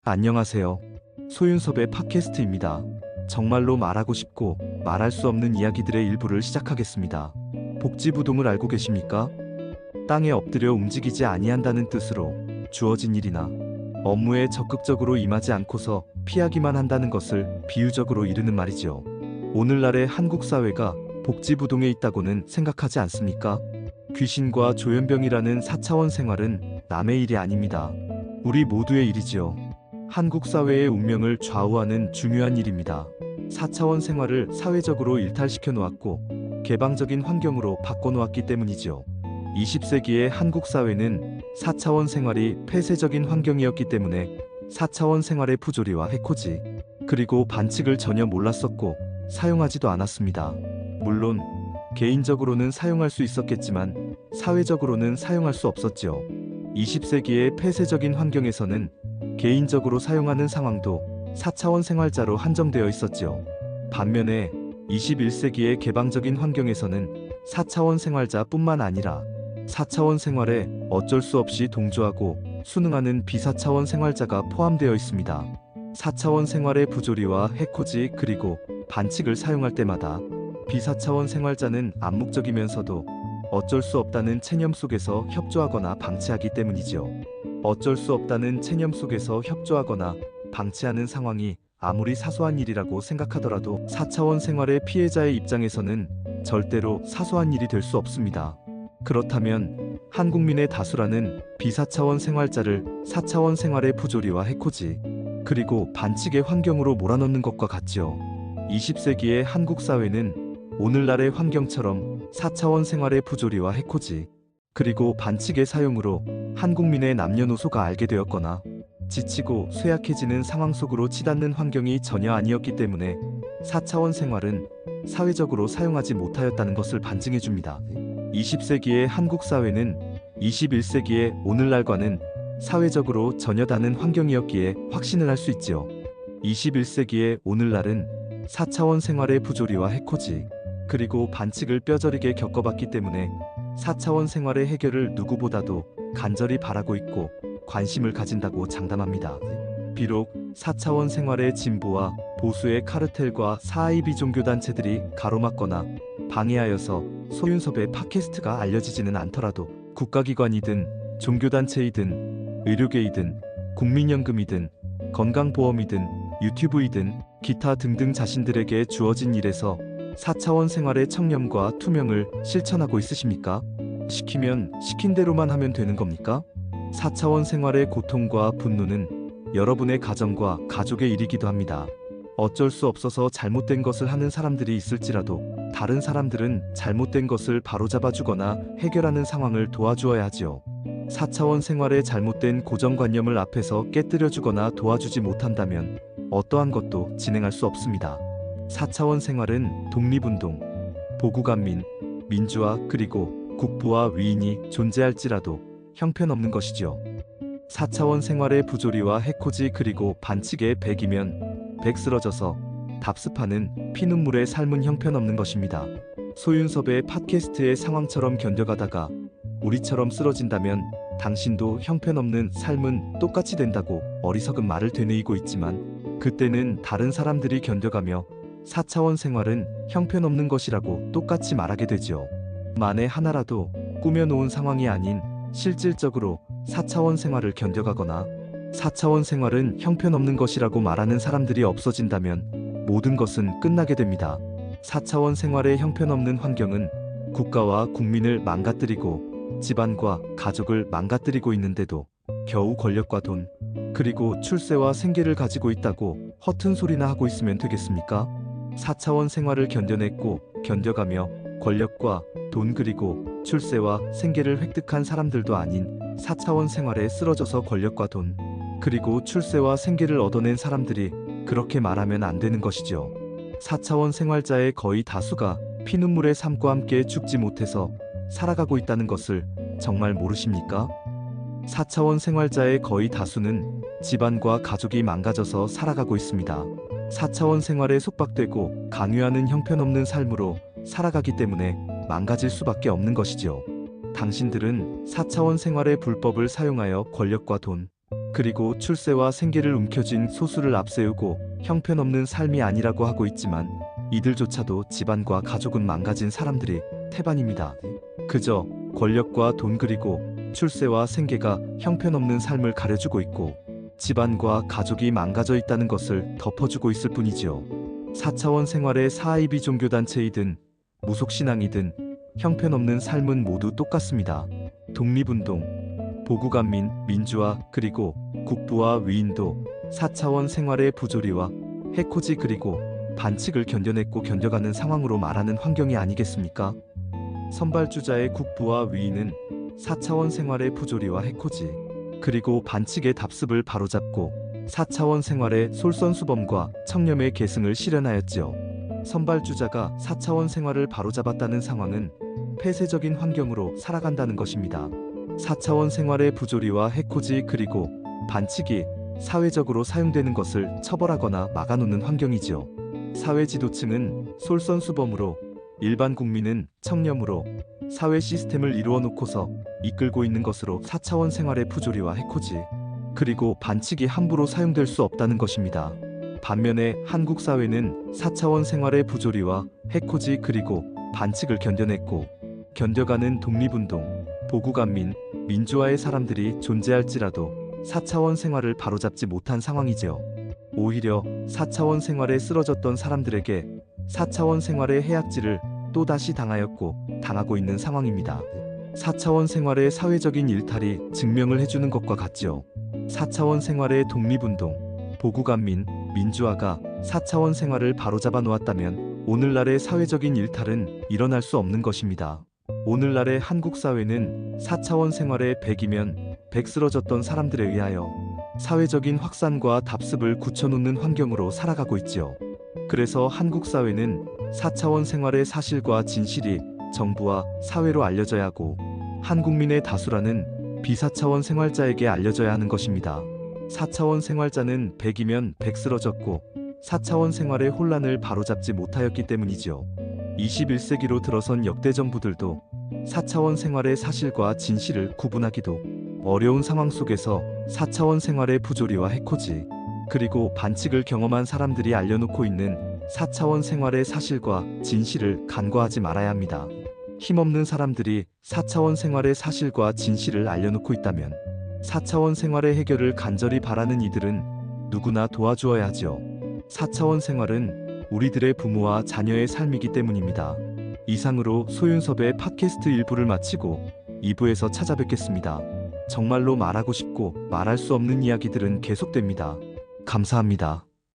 안녕하세요. 소윤섭의 팟캐스트입니다. 정말로 말하고 싶고 말할 수 없는 이야기들의 일부를 시작하겠습니다. 복지부동을 알고 계십니까? 땅에 엎드려 움직이지 아니한다는 뜻으로 주어진 일이나 업무에 적극적으로 임하지 않고서 피하기만 한다는 것을 비유적으로 이르는 말이죠. 오늘날의 한국 사회가 복지부동에 있다고는 생각하지 않습니까? 귀신과 조현병이라는 4차원 생활은 남의 일이 아닙니다. 우리 모두의 일이지요. 한국 사회의 운명을 좌우하는 중요한 일입니다. 4차원 생활을 사회적으로 일탈시켜 놓았고 개방적인 환경으로 바꿔 놓았기 때문이죠. 20세기의 한국 사회는 4차원 생활이 폐쇄적인 환경이었기 때문에 4차원 생활의 부조리와 해코지, 그리고 반칙을 전혀 몰랐었고 사용하지도 않았습니다. 물론 개인적으로는 사용할 수 있었겠지만 사회적으로는 사용할 수 없었죠. 20세기의 폐쇄적인 환경에서는 개인적으로 사용하는 상황도 4차원 생활자로 한정되어 있었죠. 반면에 21세기의 개방적인 환경에서는 4차원 생활자뿐만 아니라 4차원 생활에 어쩔 수 없이 동조하고 순응하는 비사차원 생활자가 포함되어 있습니다. 4차원 생활의 부조리와 해코지 그리고 반칙을 사용할 때마다 비사차원 생활자는 암묵적이면서도 어쩔 수 없다는 체념 속에서 협조하거나 방치하기 때문이죠. 어쩔 수 없다는 체념 속에서 협조하거나 방치하는 상황이 아무리 사소한 일이라고 생각하더라도 4차원 생활의 피해자의 입장에서는 절대로 사소한 일이 될 수 없습니다. 그렇다면 한국민의 다수라는 비사차원 생활자를 4차원 생활의 부조리와 해코지, 그리고 반칙의 환경으로 몰아넣는 것과 같죠. 20세기의 한국 사회는 오늘날의 환경처럼 4차원 생활의 부조리와 해코지, 그리고 반칙의 사용으로 한국민의 남녀노소가 알게 되었거나 지치고 쇠약해지는 상황 속으로 치닫는 환경이 전혀 아니었기 때문에 4차원 생활은 사회적으로 사용하지 못하였다는 것을 반증해줍니다. 20세기의 한국 사회는 21세기의 오늘날과는 사회적으로 전혀 다른 환경이었기에 확신을 할 수 있지요. 21세기의 오늘날은 4차원 생활의 부조리와 해코지, 그리고 반칙을 뼈저리게 겪어봤기 때문에 4차원 생활의 해결을 누구보다도 간절히 바라고 있고 관심을 가진다고 장담합니다. 비록 4차원 생활의 진보와 보수의 카르텔과 사하이 비종교단체들이 가로막거나 방해하여서 소윤섭의 팟캐스트가 알려지지는 않더라도 국가기관이든 종교단체이든 의료계이든 국민연금이든 건강보험이든 유튜브이든 기타 등등 자신들에게 주어진 일에서 4차원 생활의 청렴과 투명을 실천하고 있으십니까? 시키면 시킨 대로만 하면 되는 겁니까? 4차원 생활의 고통과 분노는 여러분의 가정과 가족의 일이기도 합니다. 어쩔 수 없어서 잘못된 것을 하는 사람들이 있을지라도 다른 사람들은 잘못된 것을 바로잡아주거나 해결하는 상황을 도와주어야 하지요. 4차원 생활의 잘못된 고정관념을 앞에서 깨뜨려주거나 도와주지 못한다면 어떠한 것도 진행할 수 없습니다. 4차원 생활은 독립운동, 보국안민, 민주화 그리고 국부와 위인이 존재할지라도 형편없는 것이지요. 4차원 생활의 부조리와 해코지 그리고 반칙의 백이면 백 쓰러져서 답습하는 피눈물의 삶은 형편없는 것입니다. 소윤섭의 팟캐스트의 상황처럼 견뎌가다가 우리처럼 쓰러진다면 당신도 형편없는 삶은 똑같이 된다고 어리석은 말을 되뇌이고 있지만 그때는 다른 사람들이 견뎌가며 4차원 생활은 형편없는 것이라고 똑같이 말하게 되지요. 만에 하나라도 꾸며놓은 상황이 아닌 실질적으로 4차원 생활을 견뎌가거나 4차원 생활은 형편없는 것이라고 말하는 사람들이 없어진다면 모든 것은 끝나게 됩니다. 4차원 생활의 형편없는 환경은 국가와 국민을 망가뜨리고 집안과 가족을 망가뜨리고 있는데도 겨우 권력과 돈, 그리고 출세와 생계를 가지고 있다고 허튼 소리나 하고 있으면 되겠습니까? 4차원 생활을 견뎌냈고 견뎌가며 권력과 돈 그리고 출세와 생계를 획득한 사람들도 아닌 4차원 생활에 쓰러져서 권력과 돈 그리고 출세와 생계를 얻어낸 사람들이 그렇게 말하면 안 되는 것이죠. 4차원 생활자의 거의 다수가 피눈물의 삶과 함께 죽지 못해서 살아가고 있다는 것을 정말 모르십니까? 4차원 생활자의 거의 다수는 집안과 가족이 망가져서 살아가고 있습니다. 4차원 생활에 속박되고 강요하는 형편없는 삶으로 살아가기 때문에 망가질 수밖에 없는 것이죠. 당신들은 4차원 생활의 불법을 사용하여 권력과 돈, 그리고 출세와 생계를 움켜쥔 소수를 앞세우고 형편없는 삶이 아니라고 하고 있지만 이들조차도 집안과 가족은 망가진 사람들이 태반입니다. 그저 권력과 돈 그리고 출세와 생계가 형편없는 삶을 가려주고 있고 집안과 가족이 망가져 있다는 것을 덮어주고 있을 뿐이지요. 4차원 생활의 사이비 종교단체이든 무속신앙이든 형편없는 삶은 모두 똑같습니다. 독립운동, 보국안민, 민주화 그리고 국부와 위인도 4차원 생활의 부조리와 해코지 그리고 반칙을 견뎌냈고 견뎌가는 상황으로 말하는 환경이 아니겠습니까? 선발주자의 국부와 위인은 4차원 생활의 부조리와 해코지 그리고 반칙의 답습을 바로잡고 4차원 생활의 솔선수범과 청렴의 계승을 실현하였지요. 선발주자가 4차원 생활을 바로잡았다는 상황은 폐쇄적인 환경으로 살아간다는 것입니다. 4차원 생활의 부조리와 해코지 그리고 반칙이 사회적으로 사용되는 것을 처벌하거나 막아놓는 환경이지요. 사회 지도층은 솔선수범으로 일반 국민은 청렴으로 사회 시스템을 이루어 놓고서 이끌고 있는 것으로 4차원 생활의 부조리와 해코지 그리고 반칙이 함부로 사용될 수 없다는 것입니다. 반면에 한국 사회는 4차원 생활의 부조리와 해코지 그리고 반칙을 견뎌냈고 견뎌가는 독립운동, 보국안민, 민주화의 사람들이 존재할지라도 4차원 생활을 바로잡지 못한 상황이지요. 오히려 4차원 생활에 쓰러졌던 사람들에게 4차원 생활의 해악질을 또다시 당하였고 당하고 있는 상황입니다. 4차원 생활의 사회적인 일탈이 증명을 해주는 것과 같지요. 4차원 생활의 독립운동, 보국안민, 민주화가 4차원 생활을 바로잡아 놓았다면 오늘날의 사회적인 일탈은 일어날 수 없는 것입니다. 오늘날의 한국 사회는 4차원 생활의 100이면 100 쓰러졌던 사람들에 의하여 사회적인 확산과 답습을 굳혀놓는 환경으로 살아가고 있지요. 그래서 한국 사회는 4차원 생활의 사실과 진실이 정부와 사회로 알려져야 하고 한국민의 다수라는 비사차원 생활자에게 알려져야 하는 것입니다. 4차원 생활자는 100이면 100 쓰러졌고 4차원 생활의 혼란을 바로잡지 못하였기 때문이지요. 21세기로 들어선 역대 정부들도 4차원 생활의 사실과 진실을 구분하기도 어려운 상황 속에서 4차원 생활의 부조리와 해코지 그리고 반칙을 경험한 사람들이 알려놓고 있는 4차원 생활의 사실과 진실을 간과하지 말아야 합니다. 힘없는 사람들이 4차원 생활의 사실과 진실을 알려놓고 있다면 4차원 생활의 해결을 간절히 바라는 이들은 누구나 도와주어야 하죠. 4차원 생활은 우리들의 부모와 자녀의 삶이기 때문입니다. 이상으로 소윤섭의 팟캐스트 1부를 마치고 2부에서 찾아뵙겠습니다. 정말로 말하고 싶고 말할 수 없는 이야기들은 계속됩니다. 감사합니다.